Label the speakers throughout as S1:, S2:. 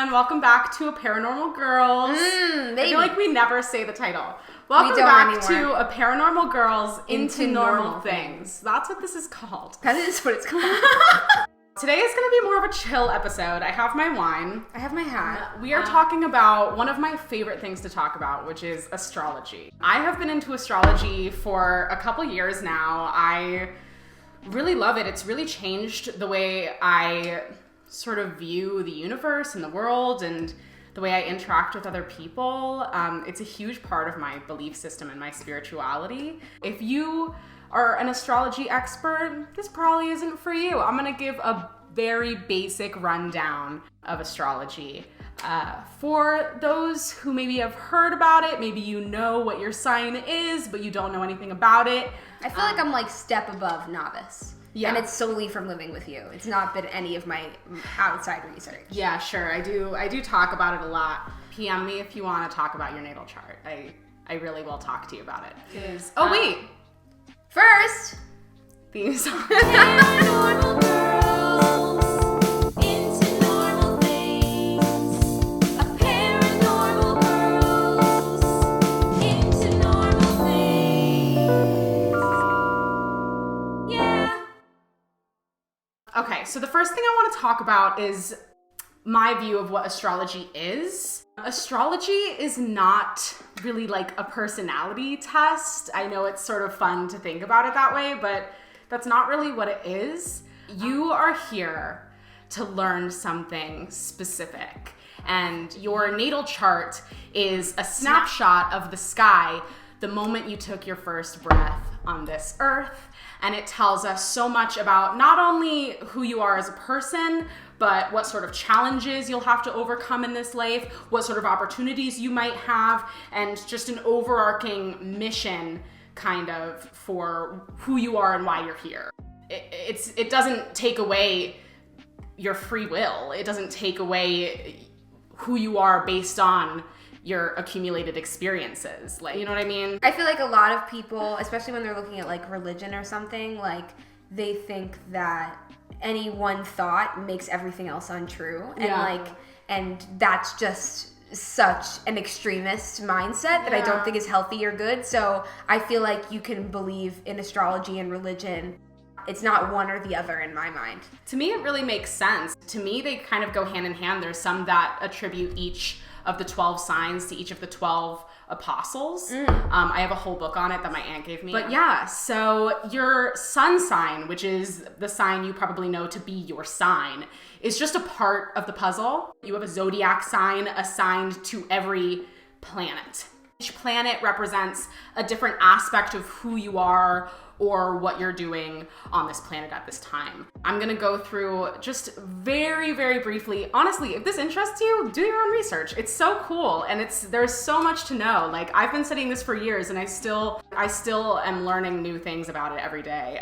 S1: everyone. Welcome back to A Paranormal Girls. I feel like we never say the title. Welcome back to A Paranormal Girls into Normal Things. That's what this is called.
S2: That is what it's called.
S1: Today is going to be more of a chill episode. I have my wine.
S2: I have my hat.
S1: We are talking about one of my favorite things to talk about, which is astrology. I have been into astrology for a couple years now. I really love it. It's really changed the way I sort of view the universe and the world and the way I interact with other people. It's a huge part of my belief system and my spirituality. If you are an astrology expert, this probably isn't for you. I'm gonna give a very basic rundown of astrology. For those who maybe have heard about it, maybe you know what your sign is, but you don't know anything about it.
S2: I feel like I'm like step above novice. Yeah. And it's solely from living with you. It's not been any of my outside research.
S1: Yeah, sure. I do talk about it a lot. PM me if you want to talk about your natal chart. I really will talk to you about it.
S2: It is.
S1: Oh, wait.
S2: First,
S1: theme song.
S3: Paranormal girls into normal things. A paranormal girls into normal things. Yeah.
S1: Okay, so the first thing I want to talk about is my view of what astrology is. Astrology is not really like a personality test. I know it's sort of fun to think about it that way, but that's not really what it is. You are here to learn something specific, and your natal chart is a snapshot of the sky the moment you took your first breath on this earth. And it tells us so much about not only who you are as a person, but what sort of challenges you'll have to overcome in this life, what sort of opportunities you might have, and just an overarching mission kind of for who you are and why you're here. It doesn't take away your free will. It doesn't take away who you are based on your accumulated experiences. Like, you know what I mean?
S2: I feel like a lot of people, especially when they're looking at like religion or something, like they think that any one thought makes everything else untrue. And and that's just such an extremist mindset that I don't think is healthy or good. So I feel like you can believe in astrology and religion. It's not one or the other in my mind.
S1: To me, it really makes sense. To me, they kind of go hand in hand. There's some that attribute each of the 12 signs to each of the 12 apostles. I have a whole book on it that my aunt gave me. But yeah, so your sun sign, which is the sign you probably know to be your sign, is just a part of the puzzle. You have a zodiac sign assigned to every planet. Each planet represents a different aspect of who you are or what you're doing on this planet at this time. I'm gonna go through just very, very briefly. Honestly, if this interests you, do your own research. It's so cool, and there's so much to know. Like, I've been studying this for years, and I still am learning new things about it every day.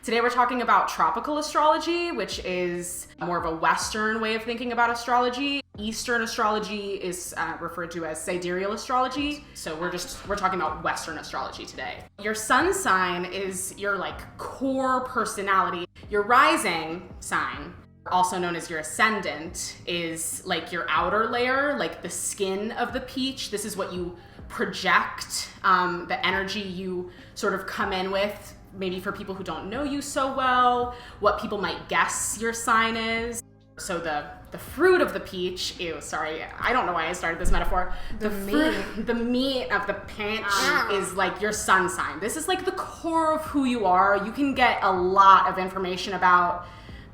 S1: Today we're talking about tropical astrology, which is more of a Western way of thinking about astrology. Eastern astrology is referred to as sidereal astrology. So we're talking about Western astrology today. Your sun sign is your like core personality. Your rising sign, also known as your ascendant, is like your outer layer, like the skin of the peach. This is what you project, the energy you sort of come in with, maybe for people who don't know you so well, what people might guess your sign is. So the fruit of the peach, I don't know why I started this metaphor. The meat of the peach is like your sun sign. This is like the core of who you are. You can get a lot of information about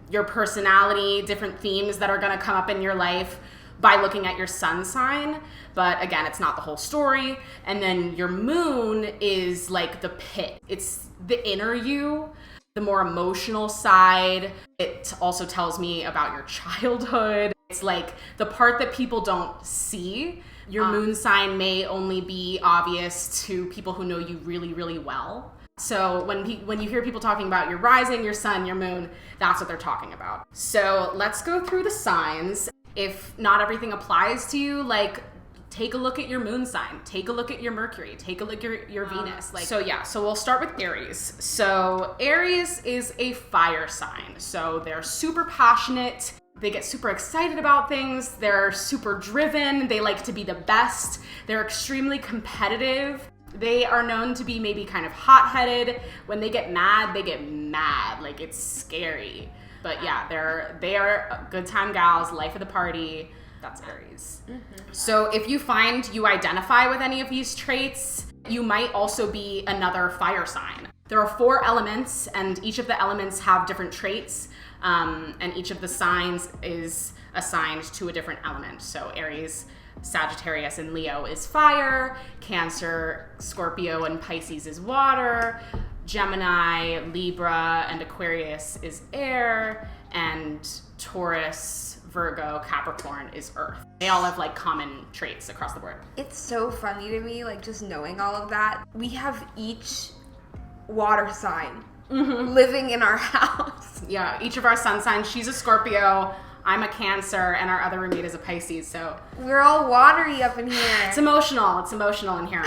S1: your personality, different themes that are gonna come up in your life by looking at your sun sign. But again, it's not the whole story. And then your moon is like the pit. It's the inner you, the more emotional side. It also tells me about your childhood. It's like the part that people don't see. Your moon sign may only be obvious to people who know you really, really well. So when you hear people talking about your rising, your sun, your moon, that's what they're talking about. So let's go through the signs. If not everything applies to you, like take a look at your moon sign, take a look at your Mercury, take a look at your Venus. So we'll start with Aries. So Aries is a fire sign. So they're super passionate. They get super excited about things. They're super driven. They like to be the best. They're extremely competitive. They are known to be maybe kind of hot-headed. When they get mad, like it's scary. But yeah, they are good time gals, life of the party. That's Aries. So if you find you identify with any of these traits, you might also be another fire sign. There are 4 elements, and each of the elements have different traits, and each of the signs is assigned to a different element. So Aries, Sagittarius, and Leo is fire. Cancer, Scorpio, and Pisces is water. Gemini, Libra, and Aquarius is air. And Taurus, Virgo, Capricorn is earth. They all have like common traits across the board.
S2: It's so funny to me, like just knowing all of that. We have each water sign living in our house.
S1: Yeah, each of our sun signs. She's a Scorpio, I'm a Cancer, and our other roommate is a Pisces, so
S2: we're all watery up in here.
S1: It's emotional in here.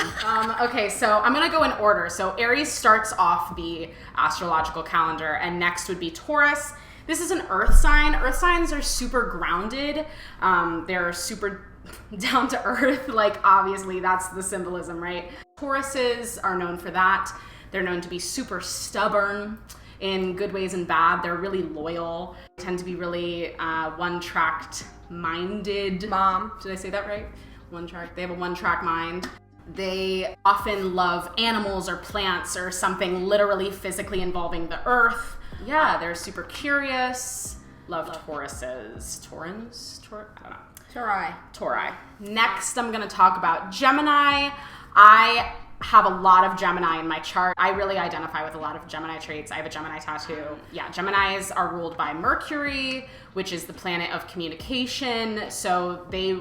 S1: Okay, so I'm gonna go in order. So Aries starts off the astrological calendar, and next would be Taurus. This is an earth sign. Earth signs are super grounded. They're super down to earth. Like, obviously, that's the symbolism, right? Tauruses are known for that. They're known to be super stubborn in good ways and bad. They're really loyal. They tend to be really one-tracked minded.
S2: Mom.
S1: Did I say that right? They have a one-track mind. They often love animals or plants or something literally physically involving the earth. Yeah, they're super curious. Love Tauruses. Taurans? I don't know. Tauri. Next, I'm going to talk about Gemini. I have a lot of Gemini in my chart. I really identify with a lot of Gemini traits. I have a Gemini tattoo. Yeah, Geminis are ruled by Mercury, which is the planet of communication. So they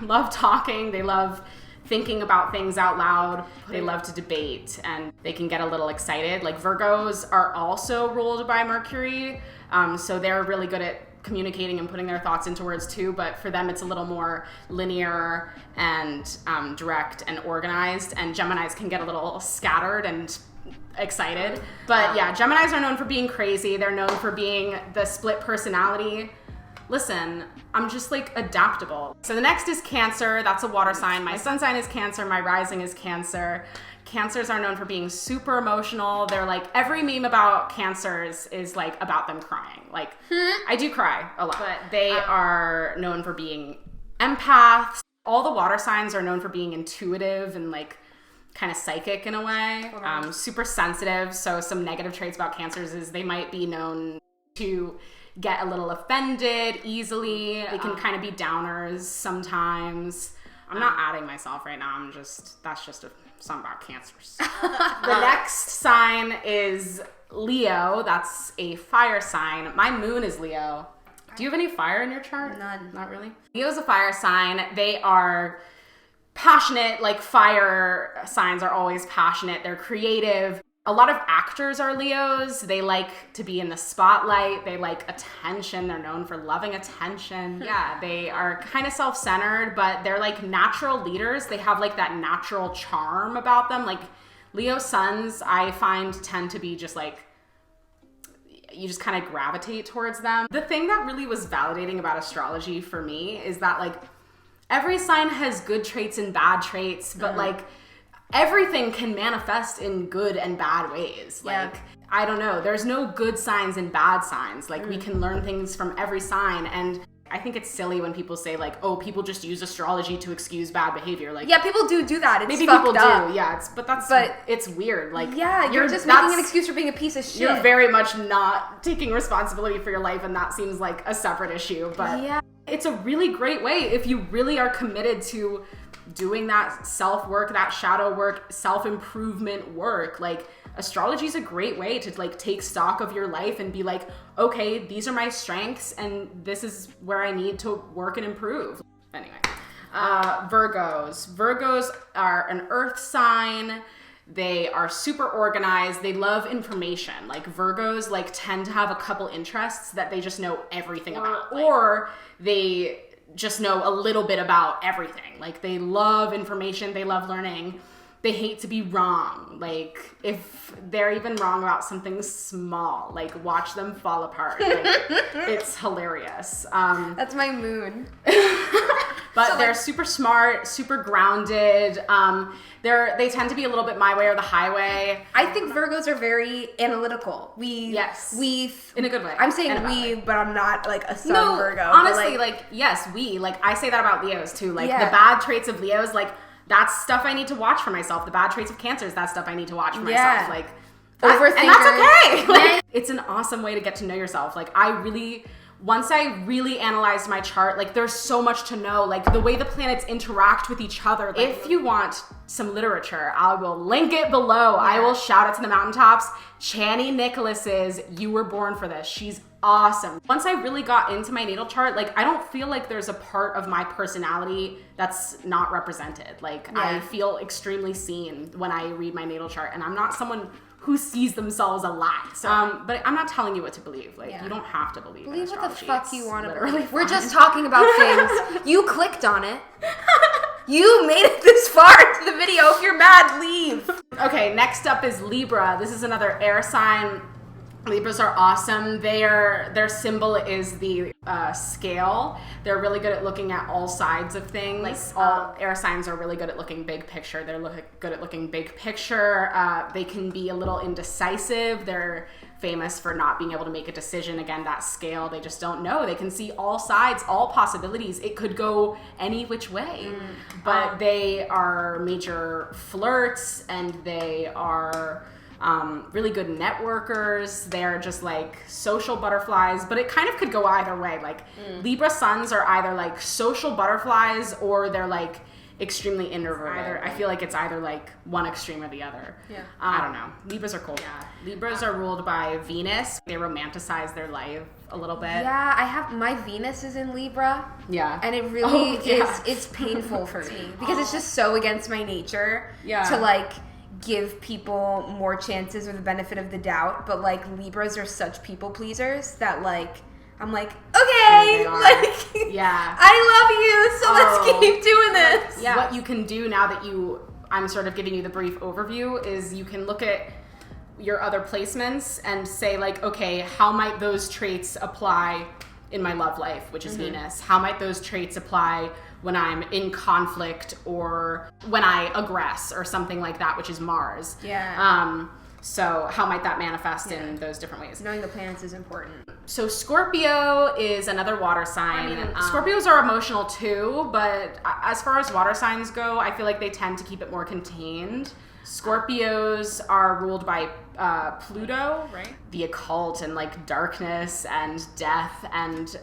S1: love talking. They love thinking about things out loud. They love to debate, and they can get a little excited. Like Virgos are also ruled by Mercury, so they're really good at communicating and putting their thoughts into words too, but for them it's a little more linear and direct and organized, and Geminis can get a little scattered and excited. But yeah, Geminis are known for being crazy. They're known for being the split personality. Listen, I'm just like adaptable. So the next is Cancer. That's a water sign. My sun sign is Cancer. My rising is Cancer. Cancers are known for being super emotional. They're like, every meme about Cancers is like about them crying. Like, I do cry a lot, but they are known for being empaths. All the water signs are known for being intuitive and like kind of psychic in a way. Super sensitive. So some negative traits about Cancers is they might be known to get a little offended easily. They can kind of be downers sometimes. I'm not adding myself right now. That's just something about Cancers. The next sign is Leo. That's a fire sign. My moon is Leo. Do you have any fire in your chart?
S2: None.
S1: Not really. Leo's a fire sign. They are passionate. Like fire signs are always passionate. They're creative. A lot of actors are Leos. They like to be in the spotlight. They like attention. They're known for loving attention. Yeah, they are kind of self-centered, but they're like natural leaders. They have like that natural charm about them. Like Leo suns, I find, tend to be just like, you just kind of gravitate towards them. The thing that really was validating about astrology for me is that like every sign has good traits and bad traits, but like everything can manifest in good and bad ways. Like, I don't know. There's no good signs and bad signs. Like, we can learn things from every sign. And I think it's silly when people say, like, oh, people just use astrology to excuse bad behavior. Like,
S2: yeah, people do that. It's
S1: maybe
S2: fucked
S1: people
S2: up.
S1: do. Yeah, it's weird. Like,
S2: yeah, you're just making an excuse for being a piece of shit.
S1: You're very much not taking responsibility for your life, and that seems like a separate issue. But it's a really great way if you really are committed to doing that self-work, that shadow work, self-improvement work. Like, astrology is a great way to like take stock of your life and be like, okay, these are my strengths and this is where I need to work and improve. Anyway, Virgos are an earth sign. They are super organized. They love information. Like Virgos like tend to have a couple interests that they just know everything about, or they just know a little bit about everything. Like they love information, they love learning. they hate to be wrong. Like, if they're even wrong about something small, like, watch them fall apart. Like, it's hilarious.
S2: That's my mood.
S1: But so they're super smart, super grounded. They tend to be a little bit my way or the highway.
S2: I think Virgos are very analytical. We
S1: in a good way.
S2: I'm saying but I'm not like a sun Virgo.
S1: Honestly, yes, Like, I say that about Leos too. Like, the bad traits of Leos, like, that's stuff I need to watch for myself. The bad traits of Cancers, that's stuff I need to watch for myself. Like,
S2: overthinkers.
S1: And that's okay. Like, it's an awesome way to get to know yourself. Like, once I really analyzed my chart, like, there's so much to know, like, the way the planets interact with each other. Like, if you want some literature, I will link it below. Yeah. I will shout it to the mountaintops. Chani Nicholas's You Were Born for This. She's awesome. Once I really got into my natal chart, like, I don't feel like there's a part of my personality that's not represented. Like, I feel extremely seen when I read my natal chart, and I'm not someone who sees themselves a lot. So, but I'm not telling you what to believe. Like, you don't have to believe in astrology.
S2: What the fuck you want to believe.
S1: We're
S2: just talking about things. You clicked on it. You made it this far into the video. If you're mad, leave.
S1: Okay, next up is Libra. This is another air sign. Libras are awesome. Their symbol is the scale. They're really good at looking at all sides of things. Like, all air signs are really good at looking big picture. They're good at looking big picture. They can be a little indecisive. They're famous for not being able to make a decision. Again, that scale, they just don't know. They can see all sides, all possibilities. It could go any which way. But they are major flirts, and they are really good networkers. They're just like social butterflies, but it kind of could go either way. Like, Libra suns are either like social butterflies, or they're like extremely introverted. I feel like it's either like one extreme or the other. I don't know. Libras are cool. Libras are ruled by Venus. They romanticize their life a little bit.
S2: My Venus is in Libra. And it really it's painful for me because it's just so against my nature to like give people more chances or the benefit of the doubt, but like Libras are such people pleasers that like I'm like, okay, like, I love you, so let's keep doing this.
S1: What you can do now that I'm sort of giving you the brief overview is you can look at your other placements and say, like, okay, how might those traits apply in my love life, which is Venus? How might those traits apply when I'm in conflict or when I aggress or something like that, which is Mars? So how might that manifest in those different ways?
S2: Knowing the planets is important.
S1: So Scorpio is another water sign. Scorpios are emotional too, but as far as water signs go, I feel like they tend to keep it more contained. Scorpios are ruled by Pluto, right? The occult and like darkness and death and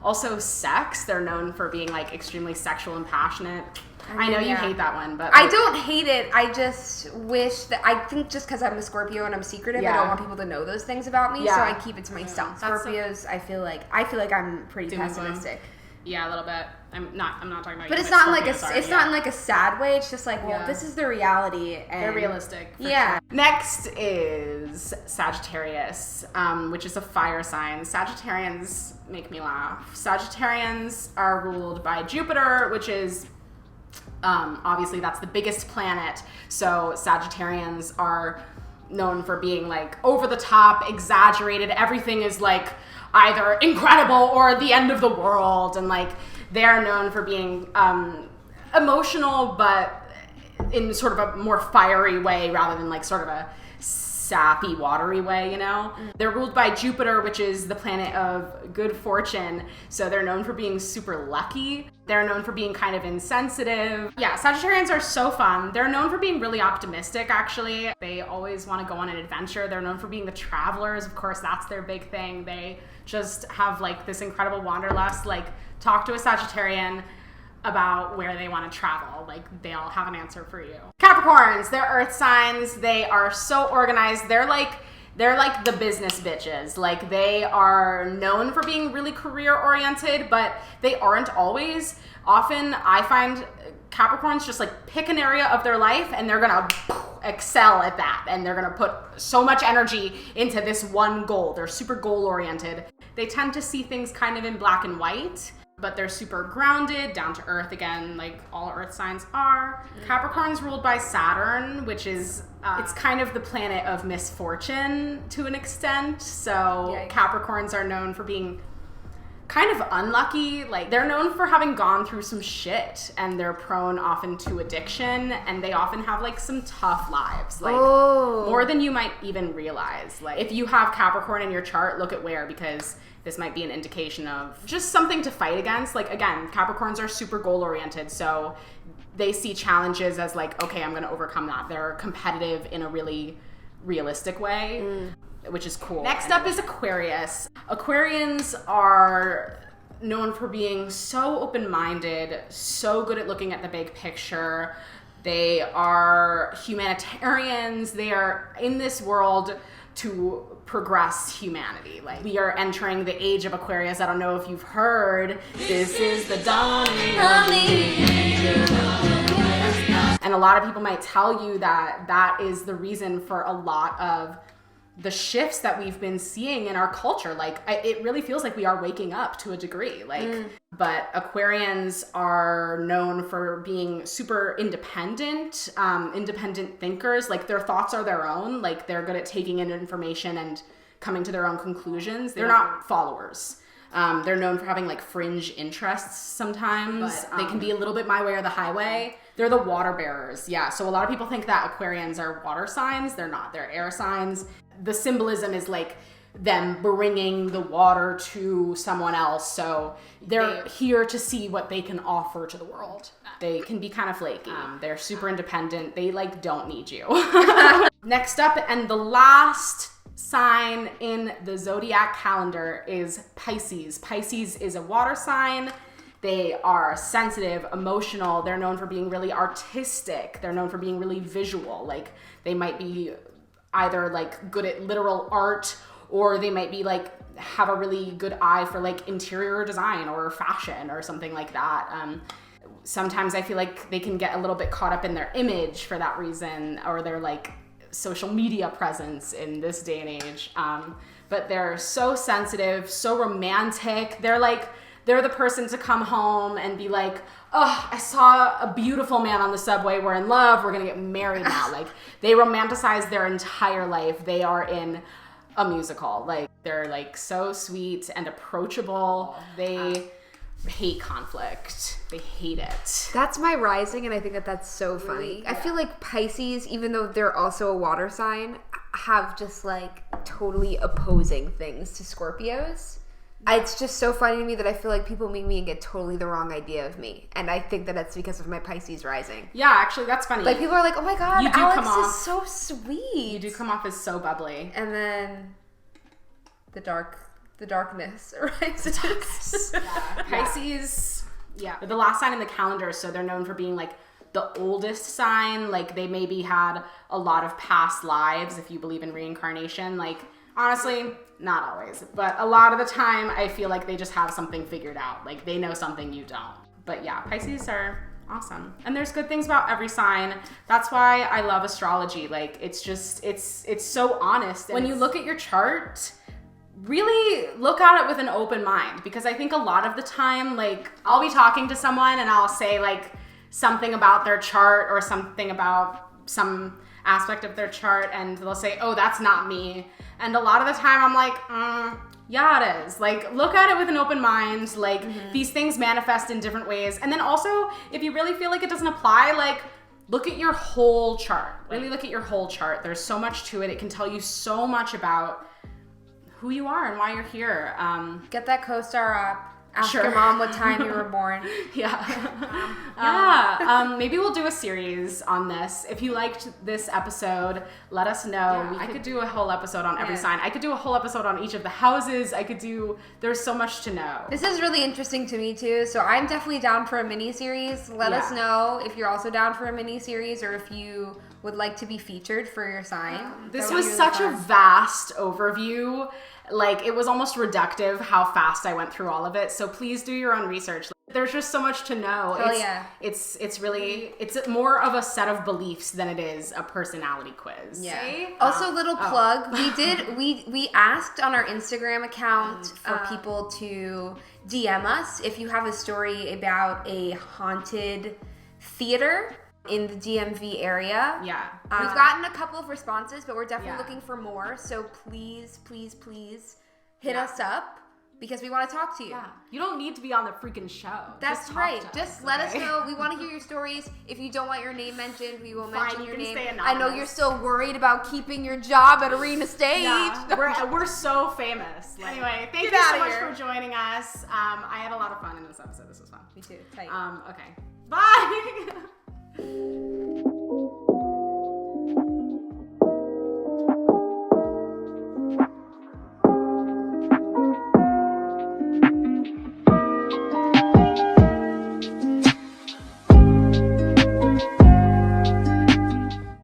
S1: also sex. They're known for being like extremely sexual and passionate. I know you hate that one, but
S2: I don't hate it. I just wish that I think just because I'm a Scorpio and I'm secretive, I don't want people to know those things about me, so I keep it to myself. Scorpios, I feel like I'm pretty pessimistic.
S1: Yeah, a little bit. I'm not talking about.
S2: But
S1: you,
S2: it's not like it's not in like a sad way. It's just like, well, this is the reality. And
S1: they're realistic. Sure. Next is Sagittarius, which is a fire sign. Sagittarians make me laugh. Sagittarians are ruled by Jupiter, which is obviously that's the biggest planet. So Sagittarians are known for being like over the top, exaggerated. Everything is like either incredible or the end of the world, and like they're known for being emotional, but in sort of a more fiery way rather than like sort of a sappy, watery way, you know? They're ruled by Jupiter, which is the planet of good fortune. So they're known for being super lucky. They're known for being kind of insensitive. Yeah, Sagittarians are so fun. They're known for being really optimistic, actually. They always want to go on an adventure. They're known for being the travelers. Of course, that's their big thing. They just have like this incredible wanderlust. Like, talk to a Sagittarian about where they want to travel. Like, they'll have an answer for you. Capricorns, they're earth signs. They are so organized. They're like the business bitches. Like, they are known for being really career oriented, but they aren't always. Often I find Capricorns just like pick an area of their life and they're gonna excel at that, and they're gonna put so much energy into this one goal. They're super goal oriented. They tend to see things kind of in black and white. but they're super grounded, down to earth again, like all earth signs are. Capricorn's ruled by Saturn, which is, it's kind of the planet of misfortune to an extent. So Capricorns are known for being kind of unlucky. Like, they're known for having gone through some shit, and they're prone often to addiction, and they often have like some tough lives, like more than you might even realize. Like, if you have Capricorn in your chart, look at where, because this might be an indication of just something to fight against. Like, again, Capricorns are super goal oriented, so they see challenges as like, okay, I'm gonna overcome that. They're competitive in a really realistic way, which is cool. Next up is Aquarius. Aquarians are known for being so open-minded, so good at looking at the big picture. They are humanitarians. They are in this world to progress humanity. Like, we are entering the age of Aquarius. I don't know if you've heard, this is the dawning of the age. And a lot of people might tell you that that is the reason for a lot of the shifts that we've been seeing in our culture. Like, it really feels like we are waking up to a degree. Like, but Aquarians are known for being super independent, independent thinkers. Like, their thoughts are their own. Like, they're good at taking in information and coming to their own conclusions. They're not followers. They're known for having like fringe interests sometimes. But, they can be a little bit my way or the highway. They're the water bearers. Yeah. So a lot of people think that Aquarians are water signs. They're not. They're air signs. The symbolism is like them bringing the water to someone else. So they're here to see what they can offer to the world. They can be kind of flaky. They're super independent. They like don't need you. Next up, and the last sign in the zodiac calendar is Pisces. Pisces is a water sign. They are sensitive, emotional. They're known for being really artistic. They're known for being really visual. Like, they might be either like good at literal art, or they might be like have a really good eye for like interior design or fashion or something like that. Sometimes I feel like they can get a little bit caught up in their image for that reason, or their like social media presence in this day and age. But they're so sensitive, so romantic. They're the person to come home and be like, oh, I saw a beautiful man on the subway. We're in love. We're going to get married now. Like, they romanticize their entire life. They are in a musical. Like, they're like so sweet and approachable. They hate conflict. They hate it.
S2: That's my rising, and I think that that's so funny. I feel like Pisces, even though they're also a water sign, have just like totally opposing things to Scorpios. It's just so funny to me that I feel like people meet me and get totally the wrong idea of me. And I think that that's because of my Pisces rising.
S1: Yeah, actually, that's funny.
S2: Like, people are like, oh my god,
S1: you do
S2: Alex
S1: come off,
S2: is so sweet.
S1: You do come off as so bubbly.
S2: And then the darkness arises.
S1: Pisces, they're the last sign in the calendar, so they're known for being like the oldest sign. Like, they maybe had a lot of past lives, if you believe in reincarnation. Like, honestly, not always, but a lot of the time I feel like they just have something figured out. Like, they know something you don't. But yeah, Pisces are awesome. And there's good things about every sign. That's why I love astrology. Like, it's just, it's so honest. When you look at your chart, really look at it with an open mind, because I think a lot of the time, like, I'll be talking to someone and I'll say like something about their chart or something about some aspect of their chart, and they'll say, oh, that's not me. And a lot of the time I'm like, yeah, it is. Like, look at it with an open mind. Like, these things manifest in different ways. And then also, if you really feel like it doesn't apply, like, look at your whole chart. Really look at your whole chart. There's so much to it. It can tell you so much about who you are and why you're here.
S2: Get that co-star up. Ask your mom what time you were born.
S1: Maybe we'll do a series on this. If you liked this episode, let us know. I could do a whole episode on every sign. I could do a whole episode on each of the houses. There's so much to know.
S2: This is really interesting to me too. So I'm definitely down for a mini series. Let us know if you're also down for a mini series, or if you would like to be featured for your sign.
S1: This was such a vast overview. Like, it was almost reductive how fast I went through all of it. So please do your own research. There's just so much to know. It's really, it's more of a set of beliefs than it is a personality quiz.
S2: Yeah. Also, little plug. We asked on our Instagram account for people to DM us if you have a story about a haunted theater in the DMV area.
S1: Yeah.
S2: We've gotten a couple of responses, but we're definitely looking for more. So please hit us up because we want to talk to you.
S1: Yeah. You don't need to be on the freaking show.
S2: That's right. Just let us know. We want to hear your stories. If you don't want your name mentioned, we will mention your name. I know you're still worried about keeping your job at Arena Stage.
S1: Yeah. We're so famous. Anyway, thank you so much for joining us. I had a lot of fun in this episode. This was fun.
S2: Me too. Tight.
S1: Okay. Bye.